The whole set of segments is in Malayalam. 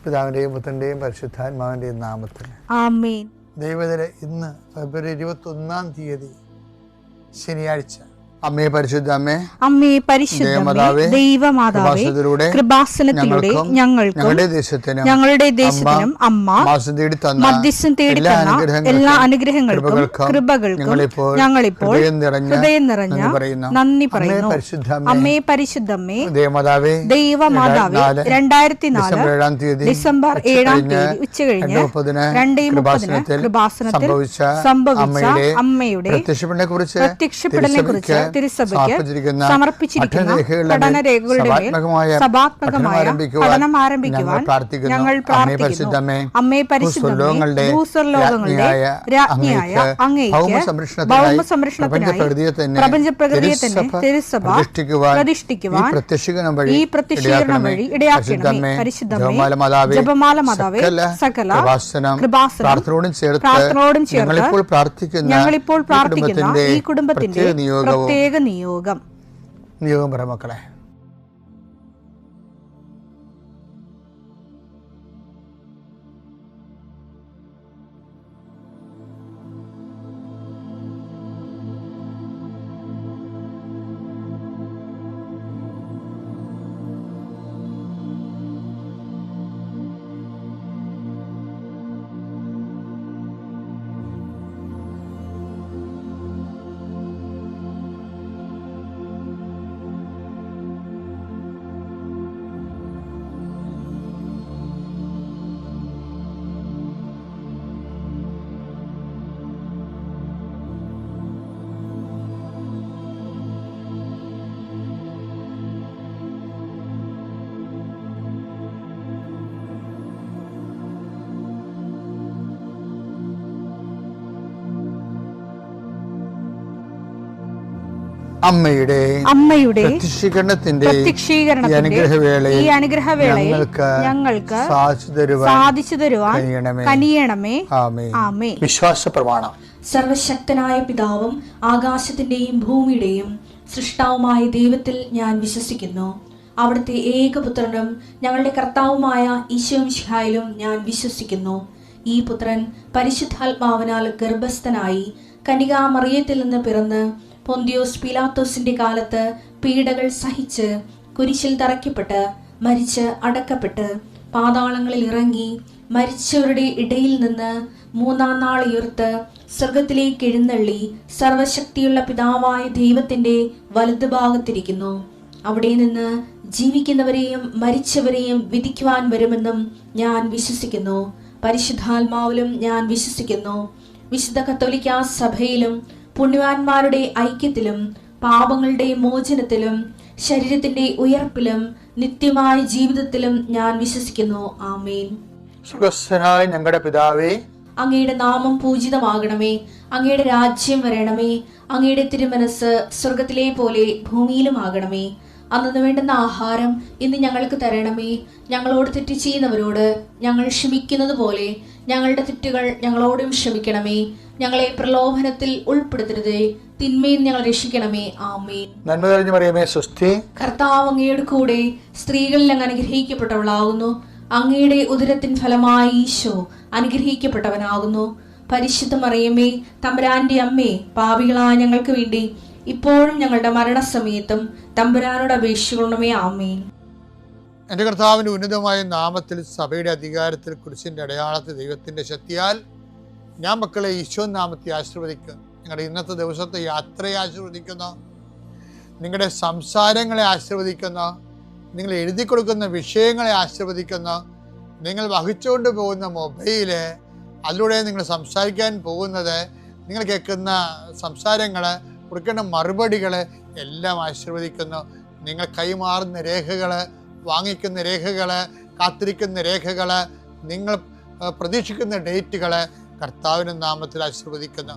പിതാവിൻ്റെയും പുത്രൻ്റെയും പരിശുദ്ധാത്മാവിൻ്റെയും നാമത്തിൽ ആമേൻ. ദൈവത്തിലെ ഇന്ന് ഫെബ്രുവരി 21 തീയതി ശനിയാഴ്ച. അമ്മേ പരിശുദ്ധ അമ്മേ, അമ്മേ പരിശുദ്ധമേ, ദൈവമാതാവേ, കൃപാസനത്തിലൂടെ ഞങ്ങളുടെ ദേശത്തിനും അമ്മ മധ്യസ്ഥം തേടി തന്ന എല്ലാ അനുഗ്രഹങ്ങൾക്കും കൃപകൾക്കും ഞങ്ങളിപ്പോൾ ഹൃദയം നിറഞ്ഞ നന്ദി പറയുന്നു. അമ്മേ പരിശുദ്ധമേ, ദൈവമാതാവേ, 2004 ഡിസംബർ 7 ഉച്ചകഴിഞ്ഞ് 2:30 കൃപാസനത്തിൽ സംഭവിച്ച അമ്മയുടെ പ്രത്യക്ഷപ്പെടലിനെ കുറിച്ച് തിരുസഭയ്ക്ക് സമർപ്പിച്ചിരിക്കുന്ന പഠനരേഖകളുടെ മേൽ സഭാത്മകമായ പഠനം ആരംഭിക്കുവാൻ ഞങ്ങൾ പ്രാർത്ഥിക്കുന്നു. അമ്മേ പരിശുദ്ധമേ, ഭൂസ്വർലോകങ്ങളുടെ രാജ്ഞിയായ അങ്ങേയ്ക്ക് ഭൗമസംരക്ഷണത്തിനായി പ്രപഞ്ചപ്രകൃതിയെ തന്നെ തിരുസഭ പ്രതിഷ്ഠിക്കുവാൻ ഈ പ്രത്യക്ഷീകരണം വഴി ഇടയാക്കണമേ. പരിശുദ്ധമേ, ജപമാല മാതാവേ, സകല കൃപാസനം പ്രാർത്ഥനയോടും ചേർത്ത് ഞങ്ങളിപ്പോൾ പ്രാർത്ഥിക്കുന്ന ഈ കുടുംബത്തിന്റെ പ്രത്യേക നിയോഗം പറ മക്കളെ. അമ്മയുടെ പ്രത്യക്ഷീകരണത്തിന്റെ ഈ അനുഗ്രഹവേളയിൽ ഞങ്ങൾക്ക് സാധിച്ചു തരുവാൻ കനിയണമേ. ആമേൻ. വിശ്വാസ പ്രമാണം. സർവശക്തനായ പിതാവും ആകാശത്തിന്റെയും ഭൂമിയുടെയും സൃഷ്ടാവുമായ ദൈവത്തിൽ ഞാൻ വിശ്വസിക്കുന്നു. അവിടുത്തെ ഏകപുത്രനും ഞങ്ങളുടെ കർത്താവുമായ ഈശോ മിശിഹായിലും ഞാൻ വിശ്വസിക്കുന്നു. ഈ പുത്രൻ പരിശുദ്ധാത്മാവിനാൽ ഗർഭസ്ഥനായി കന്യകാമറിയത്തിൽ നിന്ന് പിറന്ന് പൊന്തിയോസ് പീലാത്തോസിന്റെ കാലത്ത് പീഡകൾ സഹിച്ച് കുരിശിൽ തറയ്ക്കപ്പെട്ട് മരിച്ച് അടക്കപ്പെട്ട് പാതാളങ്ങളിൽ ഇറങ്ങി മരിച്ചവരുടെ ഇടയിൽ നിന്ന് 3-ാം നാൾ ഉയർത്ത് സ്വർഗത്തിലേക്ക് എഴുന്നള്ളി സർവശക്തിയുള്ള പിതാവായ ദൈവത്തിന്റെ വലതുഭാഗത്തിരിക്കുന്നു. അവിടെ നിന്ന് ജീവിക്കുന്നവരെയും മരിച്ചവരെയും വിധിക്കുവാൻ വരുമെന്നും ഞാൻ വിശ്വസിക്കുന്നു. പരിശുദ്ധാത്മാവിലും ഞാൻ വിശ്വസിക്കുന്നു. വിശുദ്ധ കത്തോലിക്കാ സഭയിലും പുണ്യവാന്മാരുടെ ഐക്യത്തിലും പാപങ്ങളുടെ മോചനത്തിലും ശരീരത്തിന്റെ ഉയർപ്പിലും നിത്യമായ ജീവിതത്തിലും ഞാൻ വിശ്വസിക്കുന്നു. ആമേൻ. സ്വർഗ്ഗസ്ഥനായ ഞങ്ങളുടെ പിതാവേ, അങ്ങയുടെ നാമം പൂജിതമാകണമേ. അങ്ങയുടെ രാജ്യം വരണമേ. അങ്ങയുടെ തിരുമനസ് സ്വർഗത്തിലെ പോലെ ഭൂമിയിലും ആകണമേ. അന്നു വേണ്ടുന്ന ആഹാരം ഇന്ന് ഞങ്ങൾക്ക് തരണമേ. ഞങ്ങളോട് തെറ്റ് ചെയ്യുന്നവരോട് ഞങ്ങൾ ക്ഷമിക്കുന്നത് പോലെ ഞങ്ങളുടെ തെറ്റുകൾ ഞങ്ങളോടും ക്ഷമിക്കണമേ. ഞങ്ങളെ പ്രലോഭനത്തിൽ ഉൾപ്പെടുത്തരുതേ, തിന്മയിൽ ഞങ്ങൾ രക്ഷിക്കണമേ. ആമേൻ. നന്മ നിറഞ്ഞ മറിയമേ, സ്വസ്തി. കർത്താവ് അങ്ങയുടെ കൂടെ സ്ത്രീകളിൽ അങ്ങ് അനുഗ്രഹിക്കപ്പെട്ടവളാകുന്നു. അങ്ങയുടെ ഉദരത്തിൻ ഫലമായി ഈശോ അനുഗ്രഹിക്കപ്പെട്ടവനാകുന്നു. പരിശുദ്ധ മറിയമേ, തമ്പുരാന്റെ അമ്മേ, പാപികളായ ഞങ്ങൾക്ക് വേണ്ടി ഇപ്പോഴും ഞങ്ങളുടെ മരണസമയത്തും തമ്പുരാനോട് അപേക്ഷിക്കണമേ. ആമേൻ. എൻ്റെ കർത്താവിൻ്റെ ഉന്നതമായ നാമത്തിൽ സഭയുടെ അധികാരത്തിൽ കുരിശിൻ്റെ അടയാളത്തിൽ ദൈവത്തിൻ്റെ ശക്തിയാൽ ഞാൻ മക്കളെ ഈശോ നാമത്തെ ആശീർവദിക്കുന്നു. നിങ്ങളുടെ ഇന്നത്തെ ദിവസത്തെ യാത്രയെ ആശീർവദിക്കുന്നു. നിങ്ങളുടെ സംസാരങ്ങളെ ആശീർവദിക്കുന്നു. നിങ്ങൾ എഴുതി കൊടുക്കുന്ന വിഷയങ്ങളെ ആശീർവദിക്കുന്നു. നിങ്ങൾ വഹിച്ചുകൊണ്ട് പോകുന്ന മൊബൈല്, അതിലൂടെ നിങ്ങൾ സംസാരിക്കാൻ പോകുന്നത്, നിങ്ങൾ കേൾക്കുന്ന സംസാരങ്ങൾ, കൊടുക്കേണ്ട മറുപടികൾ എല്ലാം ആശീർവദിക്കുന്നു. നിങ്ങൾ കൈമാറുന്ന രേഖകൾ, വാങ്ങിക്കുന്ന രേഖകൾ, കാത്തിരിക്കുന്ന രേഖകൾ, നിങ്ങൾ പ്രതീക്ഷിക്കുന്ന ഡേറ്റുകൾ കർത്താവിൻ്റെ നാമത്തിൽ ആശീർവദിക്കുന്നു.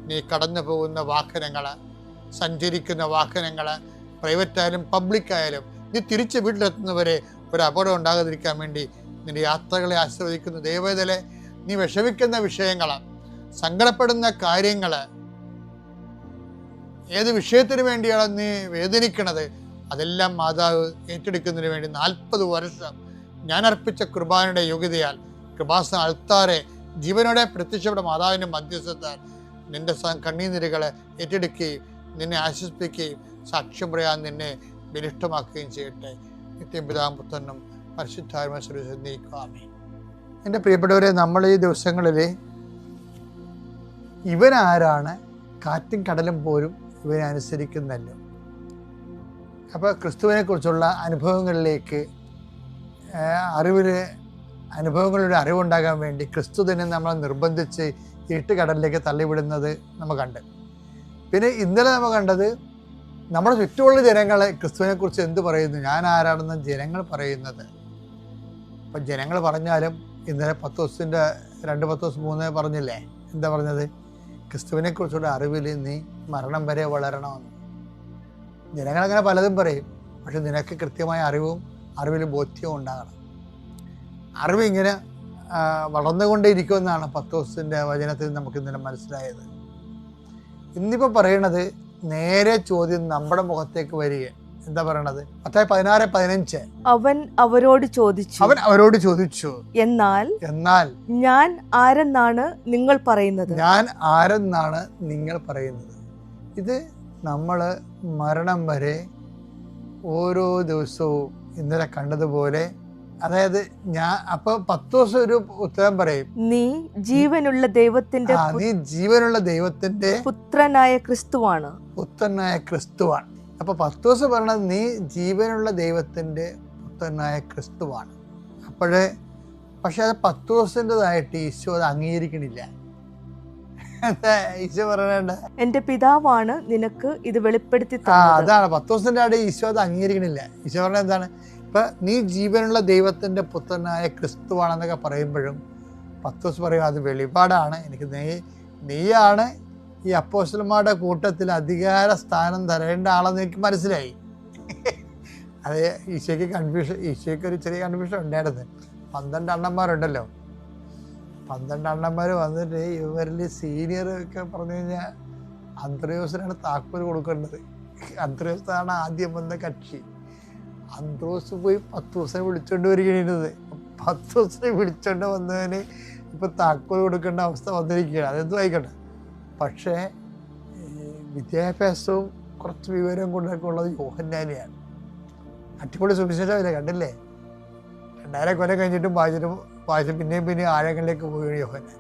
നീ കടന്നു പോകുന്ന വാഹനങ്ങൾ, സഞ്ചരിക്കുന്ന വാഹനങ്ങൾ, പ്രൈവറ്റായാലും പബ്ലിക്കായാലും, നീ തിരിച്ച് വീട്ടിലെത്തുന്നവരെ ഒരു അപകടം ഉണ്ടാകാതിരിക്കാൻ വേണ്ടി നിന്റെ യാത്രകളെ ആശീർവദിക്കുന്നു. ദൈവത്തിലെ നീ വിഷമിക്കുന്ന വിഷയങ്ങൾ, സങ്കടപ്പെടുന്ന കാര്യങ്ങൾ, ഏത് വിഷയത്തിന് വേണ്ടിയാണ് നീ വേദനിക്കണത്, അതെല്ലാം മാതാവ് ഏറ്റെടുക്കുന്നതിന് വേണ്ടി 40 വർഷം ഞാൻ അർപ്പിച്ച കുർബാനയുടെ യോഗ്യതയാൽ കൃപാസന അൾത്താരെ ജീവനോടെ പ്രത്യക്ഷപ്പെട്ട മാതാവിൻ്റെ മധ്യസ്ഥത്താൽ നിന്റെ കണ്ണീനിരകളെ ഏറ്റെടുക്കുകയും നിന്നെ ആശ്വസിപ്പിക്കുകയും സാക്ഷ്യം പറയാൻ നിന്നെ ബലിഷ്ഠമാക്കുകയും ചെയ്യട്ടെ. നിത്യം പിതാവും പുത്രനും പരിശുദ്ധാത്മാവും സർവ്വസന്നിധിക്കുവാമേ. എൻ്റെ പ്രിയപ്പെട്ടവരെ, നമ്മൾ ഈ ദിവസങ്ങളിൽ ഇവനാരാണ്, കാറ്റും കടലും പോലും ഇവനെ അനുസരിക്കുന്നല്ലോ. അപ്പോൾ ക്രിസ്തുവിനെ കുറിച്ചുള്ള അനുഭവങ്ങളിലേക്ക് അനുഭവങ്ങളുടെ അറിവുണ്ടാകാൻ വേണ്ടി ക്രിസ്തു തന്നെ നമ്മളെ നിർബന്ധിച്ച് ഇരുട്ടുകടലിലേക്ക് തള്ളിവിടുന്നത് നമ്മൾ കണ്ട്. പിന്നെ ഇന്നലെ നമ്മൾ കണ്ടത് നമ്മുടെ ചുറ്റുമുള്ള ജനങ്ങളെ ക്രിസ്തുവിനെ കുറിച്ച് എന്ത് പറയുന്നു, ഞാൻ ആരാണെന്ന് ജനങ്ങൾ പറയുന്നത്. അപ്പം ജനങ്ങൾ പറഞ്ഞാലും ഇന്നലെ 10 ദിവസത്തിൻ്റെ 2 10 ദിവസം 3 പറഞ്ഞില്ലേ, എന്താ പറഞ്ഞത്? ക്രിസ്തുവിനെ കുറിച്ചുള്ള അറിവിൽ നീ മരണം വരെ വളരണമെന്ന്. ജനങ്ങളങ്ങനെ പലതും പറയും, പക്ഷെ നിനക്ക് കൃത്യമായ അറിവിൽ ബോധ്യവും ഉണ്ടാകണം. അറിവ് ഇങ്ങനെ വളർന്നുകൊണ്ടേയിരിക്കുമെന്നാണ് 10 ദിവസത്തിൻ്റെ വചനത്തിൽ നമുക്ക് ഇന്നലെ മനസ്സിലായത്. ഇന്നിപ്പോൾ പറയണത് നേരെ ചോദ്യം നമ്മുടെ മുഖത്തേക്ക് വരിക. എന്താ പറയണത്? മത്തായി 16:15 അവൻ അവരോട് ചോദിച്ചു, എന്നാൽ ഞാൻ ആരെന്നാണ് നിങ്ങൾ പറയുന്നത്? ഇത് നമ്മൾ മരണം വരെ ഓരോ ദിവസവും ഇന്നലെ കണ്ടതുപോലെ, അതായത് ഞാൻ അപ്പൊ 10 ദിവസം ഒരു ഉത്തരം പറയും, നീ ജീവനുള്ള ദൈവത്തിന്റെ പുത്രനായ ക്രിസ്തുവാണ്. അപ്പൊ 10 ദിവസം പറയണത് നീ ജീവനുള്ള ദൈവത്തിന്റെ പുത്രനായ ക്രിസ്തുവാണ്. പക്ഷെ അത് 10 ദിവസത്തിൻ്റെതായിട്ട് ഈശോ അത് അംഗീകരിക്കണില്ല. ഈശോ പറയണ്ട, എന്റെ പിതാവാണ് നിനക്ക് ഇത് വെളിപ്പെടുത്തി തന്നത്. അതാണ് 10 ദിവസത്തിന്റെ ആയിട്ട് ഈശോ അത് അംഗീകരിക്കണില്ല. ഈശോ പറഞ്ഞ എന്താണ്? ഇപ്പൊ നീ ജീവനുള്ള ദൈവത്തിന്റെ പുത്രനായ ക്രിസ്തുവാണെന്നൊക്കെ പറയുമ്പോഴും 10 ദിവസം പറയും അത് വെളിപാടാണ്, എനിക്ക് നീയാണ് ഈ അപ്പോസ്തലന്മാരുടെ കൂട്ടത്തിൽ അധികാര സ്ഥാനം തരേണ്ട ആളെന്ന് എനിക്ക് മനസ്സിലായി. അത് ഈശോയ്ക്ക് ഒരു ചെറിയ കൺഫ്യൂഷൻ ഉണ്ടായിരുന്നു. 12 അണ്ണന്മാരുണ്ടല്ലോ, 12 അണ്ണന്മാർ വന്നിട്ട് ഇവരിൽ സീനിയർ ഒക്കെ പറഞ്ഞു കഴിഞ്ഞാൽ അന്ത്രയോസിനാണ് താക്കോൽ കൊടുക്കേണ്ടത്. അന്ത്രയോസാണ് ആദ്യം വന്ന കക്ഷി. അന്ത്രോസ് പോയി 10 ദിവസം വിളിച്ചോണ്ട് വരികയാണ്. 10 ദിവസം വിളിച്ചോണ്ട് വന്നതിന് ഇപ്പൊ താക്കോൽ കൊടുക്കേണ്ട അവസ്ഥ വന്നിരിക്കുകയാണ്. അതെന്തും ആയിക്കോട്ടെ. പക്ഷേ വിദ്യാഭ്യാസവും കുറച്ച് വിവരവും കൊണ്ടൊക്കെ ഉള്ളത് യോഹന്നാനെയാണ്. അടിപൊളി സുവിശേഷമല്ലേ, കണ്ടില്ലേ? 2000 കൊല്ലം കഴിഞ്ഞിട്ടും വായിച്ചു പിന്നെയും ആഴങ്ങളിലേക്ക് പോവുകയാണ് യോഹന്നാൻ.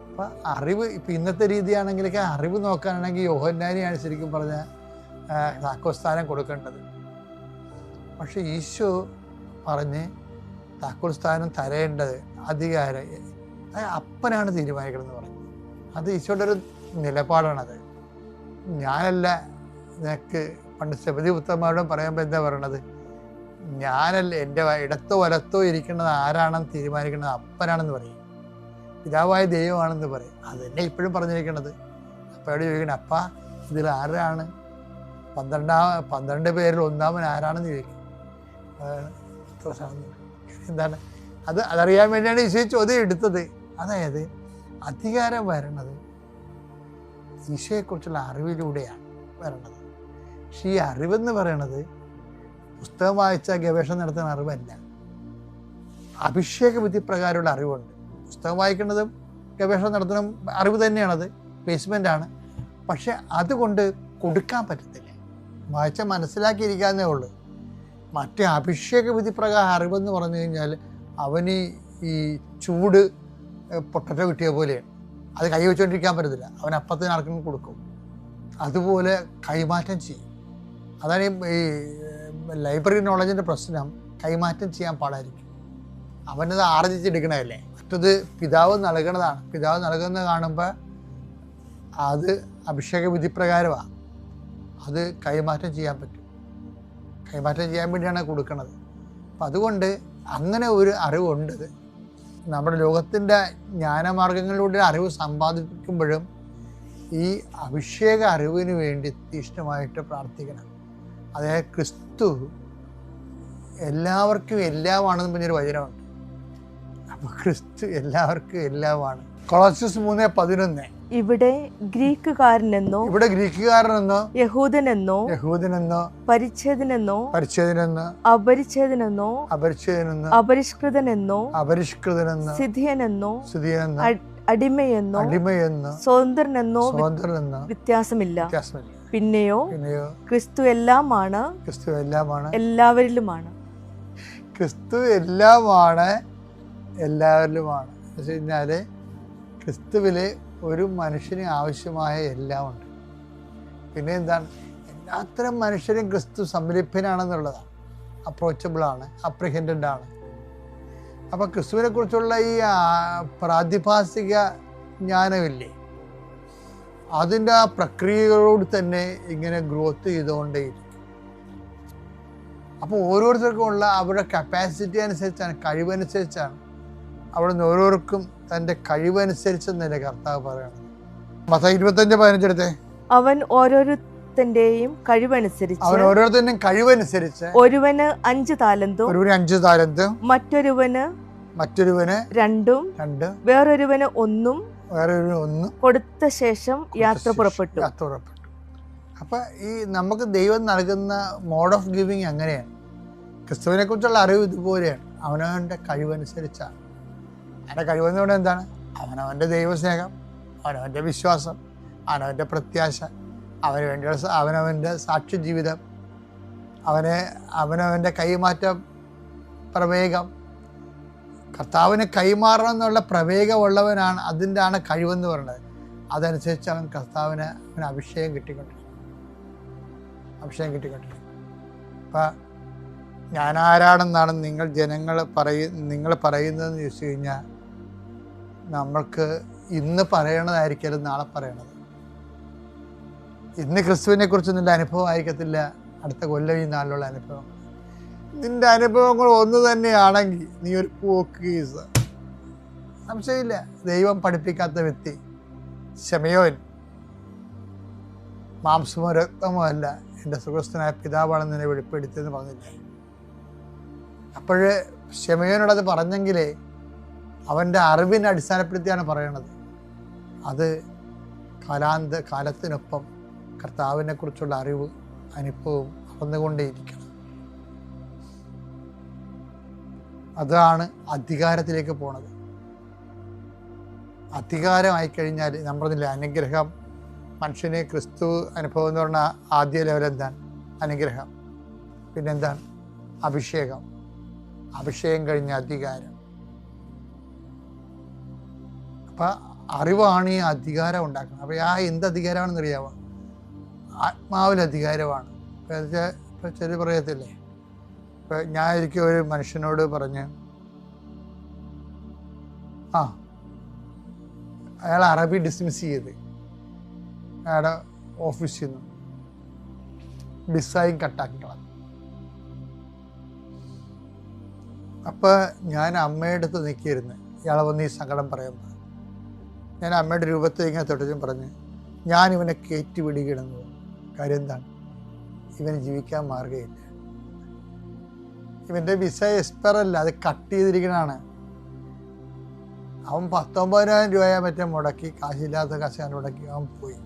അപ്പം അറിവ് ഇപ്പം ഇന്നത്തെ രീതിയാണെങ്കിലൊക്കെ അറിവ് നോക്കാനാണെങ്കിൽ യോഹന്നാനെയാണ് ശരിക്കും പറഞ്ഞാൽ താക്കോൽസ്ഥാനം കൊടുക്കേണ്ടത്. പക്ഷെ ഈശോ പറഞ്ഞ് താക്കോൽ സ്ഥാനം തരേണ്ടത് അധികാരം അപ്പനാണ് തീരുമാനിക്കണമെന്ന് പറഞ്ഞു. അത് ഈശോയുടെ ഒരു നിലപാടാണത്. ഞാനല്ല, നിനക്ക് പണ്ട് സബദി പുത്രന്മാരോടും പറയുമ്പോൾ എന്താ പറയണത്? ഞാനല്ല, എൻ്റെ ഇടത്തോ വലത്തോ ഇരിക്കുന്നത് ആരാണെന്ന് തീരുമാനിക്കുന്നത് അപ്പനാണെന്ന് പറയും, പിതാവായ ദൈവമാണെന്ന് പറയും. അത് തന്നെ ഇപ്പോഴും പറഞ്ഞിരിക്കണത്. അപ്പയോട് ചോദിക്കണം, അപ്പ ഇതിൽ ആരാണ് 12 പേരിൽ ഒന്നാമൻ ആരാണെന്ന് ചോദിക്കും. എന്താണ് അതറിയാൻ വേണ്ടിയാണ് ഈശോ ചോദ്യം എടുത്തത്. അതായത് അധികാരം വരണത് ഈശോയെക്കുറിച്ചുള്ള അറിവിലൂടെയാണ് വരണത്. പക്ഷെ ഈ അറിവെന്ന് പറയണത് പുസ്തകം വായിച്ച ഗവേഷണം നടത്തുന്ന അറിവല്ല, അഭിഷേക വിധി പ്രകാരമുള്ള അറിവുണ്ട്. പുസ്തകം വായിക്കുന്നതും ഗവേഷണം നടത്തുന്ന അറിവ് തന്നെയാണത്, ബേസ്മെൻ്റാണ്. പക്ഷെ അതുകൊണ്ട് കൊടുക്കാൻ പറ്റത്തില്ല, വായിച്ചാൽ മനസ്സിലാക്കിയിരിക്കാന്നേ ഉള്ളൂ. മറ്റേ അഭിഷേക വിധി പ്രകാരം അറിവെന്ന് പറഞ്ഞു കഴിഞ്ഞാൽ അവന് ഈ ചൂട് പൊട്ടറ്റോ കിട്ടിയ പോലെയാണ്. അത് കൈ വെച്ചുകൊണ്ടിരിക്കാൻ പറ്റത്തില്ല, അവൻ അപ്പത്തിന് ആർക്കും കൊടുക്കും. അതുപോലെ കൈമാറ്റം ചെയ്യും. അതാണ് ഈ ലൈബ്രറി നോളജിൻ്റെ പ്രശ്നം, കൈമാറ്റം ചെയ്യാൻ പാടായിരിക്കും. അവനത് ആർജിച്ചെടുക്കണതല്ലേ. മറ്റത് പിതാവ് നൽകണതാണ്. പിതാവ് നൽകുന്നത് കാണുമ്പോൾ അത് അഭിഷേക വിധി പ്രകാരമാണ്, അത് കൈമാറ്റം ചെയ്യാൻ പറ്റും. കൈമാറ്റം ചെയ്യാൻ വേണ്ടിയാണ് കൊടുക്കുന്നത്. അപ്പം അതുകൊണ്ട് അങ്ങനെ ഒരു അറിവുണ്ട്. നമ്മുടെ ലോകത്തിൻ്റെ ജ്ഞാനമാർഗങ്ങളിലൂടെ അറിവ് സമ്പാദിക്കുമ്പോഴും ഈ അഭിഷേക അറിവിന് വേണ്ടി തീഷ്ണമായിട്ട് പ്രാർത്ഥിക്കണം. അതായത് ക്രിസ്തു എല്ലാവർക്കും എല്ലാമാണെന്ന് പറഞ്ഞൊരു വചനമുണ്ട്. അപ്പോൾ ക്രിസ്തു എല്ലാവർക്കും എല്ലാമാണ്. കൊളോസ്യസ് 3:11 ഇവിടെ ഗ്രീക്കുകാരനെന്നോ യഹൂദനെന്നോ പരിച്ഛേദനെന്നോ അപരിച്ഛേദനെന്നോ അപരിഷ്കൃതനെന്നോ സിഥിയനെന്നോ അടിമയെന്നോ സ്വതന്ത്രനെന്നോ വ്യത്യാസമില്ല. പിന്നെയോ ക്രിസ്തു എല്ലാമാണ്, എല്ലാവരിലുമാണ്. ക്രിസ്തു എല്ലാമാണ്, എല്ലാവരിലുമാണ്. എന്ന് വെച്ച് കഴിഞ്ഞാല് ക്രിസ്തുവില് ഒരു മനുഷ്യന് ആവശ്യമായ എല്ലാം ഉണ്ട്. പിന്നെ എന്താണ്, എല്ലാത്തരം മനുഷ്യരും ക്രിസ്തു സംരംഭനാണെന്നുള്ളതാണ്. അപ്രോച്ചബിളാണ്, അപ്രിഹെൻഡഡ് ആണ്. അപ്പം ക്രിസ്തുവിനെ കുറിച്ചുള്ള ഈ പ്രാതിഭാസിക ജ്ഞാനമില്ലേ, അതിൻ്റെ ആ പ്രക്രിയകളോട് തന്നെ ഇങ്ങനെ ഗ്രോത്ത് ചെയ്തുകൊണ്ടേയിരിക്കും. അപ്പോൾ ഓരോരുത്തർക്കും ഉള്ള അവരുടെ കപ്പാസിറ്റി അനുസരിച്ചാണ്, കഴിവനുസരിച്ചാണ്. അവിടെ നിന്ന് ഓരോരുത്തർക്കും തൻ്റെ കഴിവനുസരിച്ചെന്നല്ലേ കർത്താവ് പറയണത്. മത്തായി 25:15 അവൻ ഓരോരുത്തന്റെയും കഴിവനുസരിച്ച് ഒരുവന് 5 താലന്തും മറ്റൊരുവന് 2 വേറൊരുവന് 1 കൊടുത്ത ശേഷം യാത്ര പുറപ്പെട്ടു. അപ്പൊ ഈ നമുക്ക് ദൈവം നൽകുന്ന മോഡ് ഓഫ് ഗിവിങ് അങ്ങനെയാണ്. ക്രിസ്തുവിനെ കുറിച്ചുള്ള അറിവ് ഇതുപോലെയാണ്. അവനവൻ്റെ കഴിവനുസരിച്ചാണ്. അവൻ്റെ കഴിവെന്ന് പറയുന്നത് എന്താണ്? അവനവൻ്റെ ദൈവസ്നേഹം, അവനവൻ്റെ വിശ്വാസം, അവനവൻ്റെ പ്രത്യാശ, അവനവൻ്റെ സാക്ഷ്യ ജീവിതം, അവനവൻ്റെ കൈമാറ്റ പ്രവേഗം. കർത്താവിന് കൈമാറണം എന്നുള്ള പ്രവേഗമുള്ളവനാണ്, അതിൻ്റെ ആണ് കഴിവെന്ന് പറയുന്നത്. അതനുസരിച്ച് അവൻ കർത്താവിന് അഭിഷേകം കിട്ടിക്കൊണ്ടിരിക്കും. അപ്പം ഞാനാരാണെന്നാണ് നിങ്ങൾ പറയുന്നതെന്ന് ചോദിച്ചു കഴിഞ്ഞാൽ, നമ്മൾക്ക് ഇന്ന് പറയണതായിരിക്കും നാളെ പറയണത്. ഇന്ന് ക്രിസ്തുവിനെ കുറിച്ച് നിൻ്റെ അനുഭവം ആയിരിക്കത്തില്ല അടുത്ത കൊല്ലം ഈ നാളിലുള്ള അനുഭവം. നിൻ്റെ അനുഭവങ്ങൾ ഒന്ന് തന്നെയാണെങ്കിൽ നീ ഒരു പോക്കീസ്, സംശയമില്ല. ദൈവം പഠിപ്പിക്കാത്ത വ്യക്തി ശമയോൻ മാംസമോ രക്തമോ അല്ല, എൻ്റെ സുഹൃത്തനായ പിതാവാണെന്ന് എന്നെ വെളിപ്പെടുത്തിയെന്ന് പറഞ്ഞില്ലേ. അപ്പോഴ് ശമയോനോടത് പറഞ്ഞെങ്കിലേ അവൻ്റെ അറിവിനെ അടിസ്ഥാനപ്പെടുത്തിയാണ് പറയണത്. അത് കാലത്തിനൊപ്പം കർത്താവിനെ കുറിച്ചുള്ള അറിവ് അനുഭവവും വളർന്നുകൊണ്ടേയിരിക്കണം. അതാണ് അധികാരത്തിലേക്ക് പോണത്. അധികാരമായി കഴിഞ്ഞാൽ നമ്മൾ പറഞ്ഞില്ല, അനുഗ്രഹം. മനുഷ്യന് ക്രിസ്തു അനുഭവം എന്ന് പറഞ്ഞാൽ ആദ്യ ലെവൽ എന്താണ്? അനുഗ്രഹം. പിന്നെന്താണ്? അഭിഷേകം. അഭിഷേകം കഴിഞ്ഞ അധികാരം. അപ്പം അറിവാണ് ഈ അധികാരം ഉണ്ടാക്കുന്നത്. അപ്പോൾ എന്ത് അധികാരമാണെന്ന് അറിയാമോ? ആത്മാവിൽ അധികാരമാണ്. ഇപ്പം ചെറിയ പറയത്തില്ലേ, ഇപ്പം ഞാൻ ഒരിക്കലും ഒരു മനുഷ്യനോട് പറഞ്ഞ് അയാൾ അറബി ഡിസ്മിസ് ചെയ്ത് അയാളുടെ ഓഫീസിൽ നിന്ന് വിസയും കട്ടാക്കി കളഞ്ഞു. അപ്പം ഞാൻ അമ്മയുടെ അടുത്ത് നിൽക്കിയിരുന്നു. ഇയാളെ വന്ന് ഈ സങ്കടം പറയുമ്പോൾ ഞാൻ അമ്മയുടെ രൂപത്തിൽ ഇങ്ങനെ തൊട്ടും പറഞ്ഞ്, ഞാനിവനെ കയറ്റി വിടുകയാണെന്ന്. കാര്യം എന്താണ്? ഇവന് ജീവിക്കാൻ മാർഗമില്ല. ഇവൻ്റെ വിസ എക്സ്പയർ അല്ല, അത് കട്ട് ചെയ്തിരിക്കണതാണ്. അവൻ 19,000 രൂപ മറ്റേ മുടക്കി, കാശില്ലാത്ത കാശ് മുടക്കി അവൻ പോയി.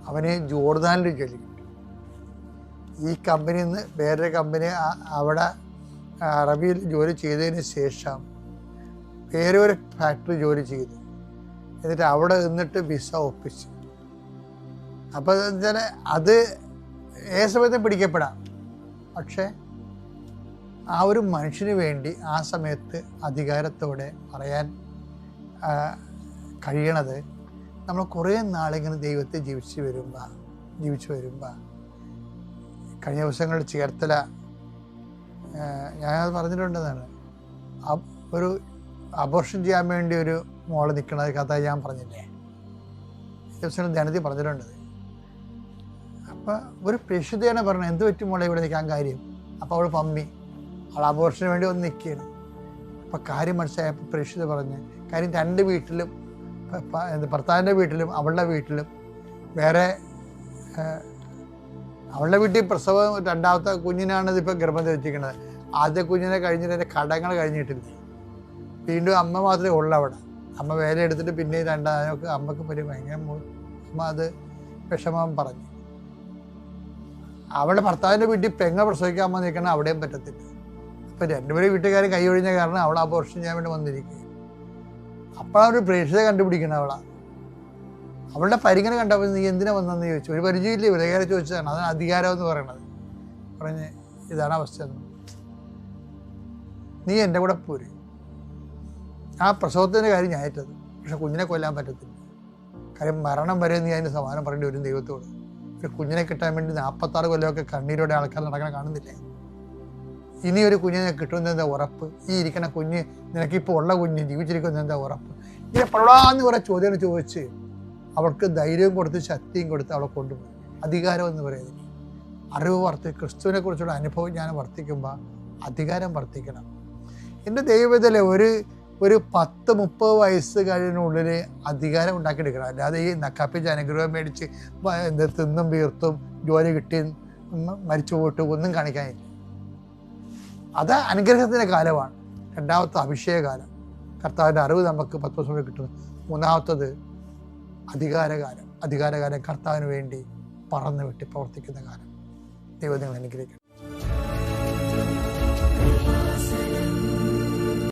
അവന് ജോർദാനിൽ ജോലി കിട്ടി. ഈ കമ്പനിയിൽ നിന്ന് വേറൊരു കമ്പനി അവിടെ അറബിയിൽ ജോലി ചെയ്തതിന് ശേഷം വേറെ ഒരു ഫാക്ടറി ജോലി ചെയ്തു. എന്നിട്ട് അവിടെ നിന്നിട്ട് വിസ ഒപ്പിച്ചു. അപ്പോൾ വെച്ചാൽ അത് ഏത് സമയത്തും പിടിക്കപ്പെടാം. പക്ഷേ ആ ഒരു മനുഷ്യന് വേണ്ടി ആ സമയത്ത് അധികാരത്തോടെ പറയാൻ കഴിയണത് നമ്മൾ കുറേ നാളിങ്ങനെ ദൈവത്തെ ജീവിച്ചു വരുമ്പോൾ കഴിഞ്ഞ ദിവസങ്ങളിൽ ചേർത്തല ഞാനത് പറഞ്ഞിട്ടുണ്ടെന്നാണ്. ഒരു അബോർഷൻ ചെയ്യാൻ വേണ്ടി ഒരു മോള് നിൽക്കണത് കഥ ഞാൻ പറഞ്ഞില്ലേ, ദിവസങ്ങൾ ധ്യാനത്തിൽ പറഞ്ഞിട്ടുണ്ട്. അപ്പോൾ ഒരു പ്രേക്ഷിതയാണ് പറഞ്ഞത്, എന്ത് പറ്റും മോളെ ഇവിടെ നിൽക്കാൻ കാര്യം? അപ്പോൾ അവൾ പമ്മി, അവൾ അബോർഷന് വേണ്ടി വന്ന് നിൽക്കുകയാണ്. അപ്പോൾ കാര്യം മനസ്സിലായപ്പോൾ പ്രേക്ഷിത പറഞ്ഞ്, കാര്യം 2 വീട്ടിലും, ഭർത്താവിൻ്റെ വീട്ടിലും അവളുടെ വീട്ടിലും വേറെ, അവളുടെ വീട്ടിൽ പ്രസവം 2ാമത്തെ കുഞ്ഞിനാണ് ഇതിപ്പോൾ ഗർഭം ധരിച്ചിരിക്കുന്നത്. ആദ്യ കുഞ്ഞിനെ കഴിഞ്ഞിട്ട് എൻ്റെ കടങ്ങൾ കഴിഞ്ഞിട്ടില്ല. വീണ്ടും അമ്മ മാത്രമേ ഉള്ളൂ അവിടെ. അമ്മ വേല എടുത്തിട്ട് പിന്നെ രണ്ടാമൊക്കെ അമ്മക്ക് ഭയങ്കര അമ്മ അത് വിഷമം പറഞ്ഞു. അവളുടെ ഭർത്താവിൻ്റെ വീട്ടിൽ പെങ്ങ പ്രസവിക്കാൻ അമ്മ നിൽക്കണം, അവിടെയും പറ്റത്തില്ല. അപ്പം രണ്ടുപേരും വീട്ടുകാർ കൈ ഒഴിഞ്ഞ കാരണം അവൾ അബോർഷൻ ചെയ്യാൻ വേണ്ടി വന്നിരിക്കുക. അപ്പോഴൊരു പ്രേക്ഷിത കണ്ടുപിടിക്കണം അവളുടെ പരിഗണന കണ്ടപ്പോൾ നീ എന്തിനാ വന്നെന്ന് ചോദിച്ചു. ഒരു പരിചയമില്ല, വിലകാരെ ചോദിച്ചതാണ്. അതാണ് അധികാരം എന്ന് പറയണത്. പറഞ്ഞ് ഇതാണ് അവസ്ഥ, നീ എൻ്റെ കൂടെ പോര്. ആ പ്രസവത്തിൻ്റെ കാര്യം ഞാൻ ഏറ്റത്, പക്ഷെ കുഞ്ഞിനെ കൊല്ലാൻ പറ്റത്തില്ല. കാര്യം മരണം വരെ നീ അതിന് സമാധാനം പറയേണ്ടി വരും ദൈവത്തോട്. ഒരു കുഞ്ഞിനെ കിട്ടാൻ വേണ്ടി 46 കൊല്ലമൊക്കെ കണ്ണീരോടെ ആൾക്കാർ നടക്കണ കാണുന്നില്ലേ? ഇനി ഒരു കുഞ്ഞിനെ കിട്ടുമെന്ന് എന്താ ഉറപ്പ്? ഈ ഇരിക്കണ കുഞ്ഞ്, നിനക്കിപ്പോൾ ഉള്ള കുഞ്ഞ് ജീവിച്ചിരിക്കുന്ന എന്താ ഉറപ്പ്? ഇങ്ങനെ പടാന്ന് കുറേ ചോദ്യങ്ങൾ ചോദിച്ച് അവൾക്ക് ധൈര്യവും കൊടുത്ത് ശക്തിയും കൊടുത്ത് അവളെ കൊണ്ടുപോയി. അധികാരം എന്ന് പറയുന്നത് അറിവ് ക്രിസ്തുവിനെ കുറിച്ചുള്ള അനുഭവം ഞാൻ വർദ്ധിക്കുമ്പോൾ അധികാരം വർദ്ധിക്കണം. എൻ്റെ ദൈവത്തിലെ ഒരു 10-30 വയസ്സ് കഴിഞ്ഞുള്ളിൽ അധികാരം ഉണ്ടാക്കിയെടുക്കണം. അല്ലാതെ ഈ നക്കാപ്പിച്ച് അനുഗ്രഹം മേടിച്ച് തിന്നും വീർത്തും ജോലി കിട്ടി മരിച്ചു പോയിട്ട് ഒന്നും കാണിക്കാനില്ല. അത് അനുഗ്രഹത്തിൻ്റെ കാലമാണ്. രണ്ടാമത്തെ അഭിഷേകകാലം, കർത്താവിൻ്റെ അറിവ് നമുക്ക് 10 വർഷം കൂടി കിട്ടുന്നു. മൂന്നാമത്തത് അധികാരകാലം കർത്താവിന് വേണ്ടി പറന്ന് വെട്ടി പ്രവർത്തിക്കുന്ന കാലം. ദൈവം നിങ്ങൾ അനുഗ്രഹിക്കണം.